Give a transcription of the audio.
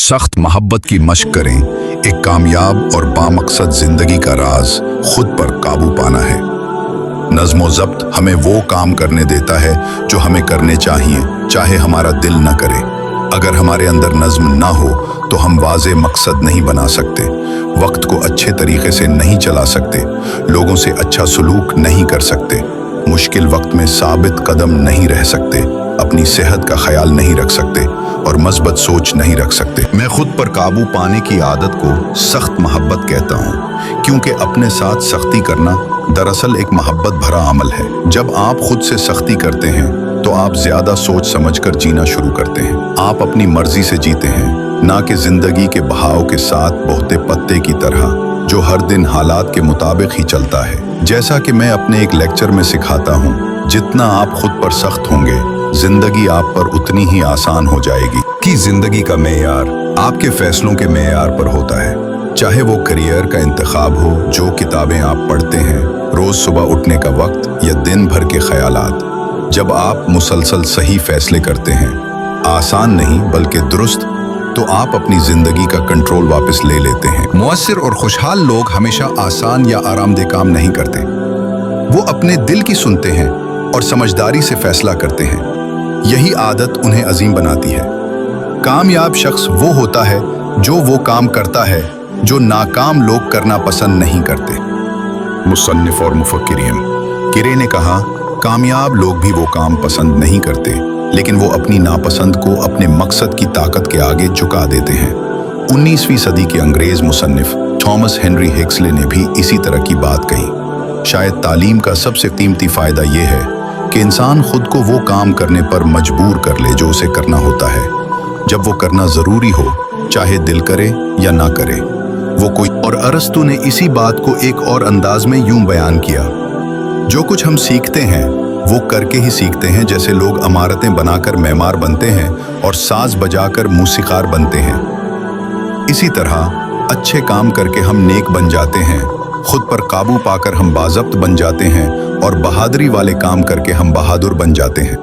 सख्त मोहब्बत की मशक करें। एक कामयाब और बामकसद जिंदगी का राज खुद पर काबू पाना है। नज़्म ज़ब्त हमें वो काम करने देता है जो हमें करने चाहिए, चाहे हमारा दिल न करे। अगर हमारे अंदर नज़्म ना हो तो हम वाज़े मकसद नहीं बना सकते, वक्त को अच्छे तरीके से नहीं चला सकते, लोगों से अच्छा सलूक नहीं कर सकते, मुश्किल वक्त में साबित कदम नहीं रह सकते, अपनी सेहत का ख्याल नहीं रख सकते और मस्बत सोच नहीं रख सकते। मैं खुद पर काबू पाने की आदत को सख्त मोहब्बत कहता हूँ, क्योंकि अपने साथ सख्ती करना दरअसल एक मोहब्बत भरा अमल है। जब आप खुद से सख्ती करते हैं तो आप ज्यादा सोच समझकर जीना शुरू करते हैं। आप अपनी मर्जी से जीते हैं, ना कि जिंदगी के बहाव के साथ बहते पत्ते की तरह जो हर दिन हालात के मुताबिक ही चलता है। जैसा कि मैं अपने एक लेक्चर में सिखाता हूँ, जितना आप खुद पर सख्त होंगे, जिंदगी आप पर उतनी ही आसान हो जाएगी। कि जिंदगी का मेयार आपके फैसलों के मेयार पर होता है, चाहे वो करियर का इंतखाब हो, जो किताबें आप पढ़ते हैं, रोज सुबह उठने का वक्त या दिन भर के ख्यालात। जब आप मुसलसल सही फैसले करते हैं, आसान नहीं बल्कि दुरुस्त, तो आप अपनी जिंदगी का कंट्रोल वापस ले लेते हैं। मुअस्सिर और खुशहाल लोग हमेशा आसान या आरामदेह काम नहीं करते, वो अपने दिल की सुनते हैं और समझदारी से फैसला करते हैं। यही आदत उन्हें अजीम बनाती है। कामयाब शख्स वो होता है जो वो काम करता है जो नाकाम लोग करना पसंद नहीं करते। मुसन्निफ और मुफक्किरीन किरे ने कहा, कामयाब लोग भी वो काम पसंद नहीं करते, लेकिन वो अपनी नापसंद को अपने मकसद की ताकत के आगे झुका देते हैं। 19वीं सदी के अंग्रेज मुसन्निफ थॉमस हेनरी हिक्सले ने भी इसी तरह की बात कही। शायद तालीम का सबसे कीमती फायदा ये है कि इंसान खुद को वो काम करने पर मजबूर कर ले जो उसे करना होता है, जब वो करना जरूरी हो, चाहे दिल करे या ना करे। वो कोई और अरस्तु ने इसी बात को एक और अंदाज में यूं बयान किया, जो कुछ हम सीखते हैं वो करके ही सीखते हैं। जैसे लोग इमारतें बनाकर मेमार बनते हैं और साज बजाकर मूसीकार बनते हैं, इसी तरह अच्छे काम करके हम नेक बन जाते हैं, खुद पर काबू पाकर हम बाज़ब्त बन जाते हैं और बहादुरी वाले काम करके हम बहादुर बन जाते हैं।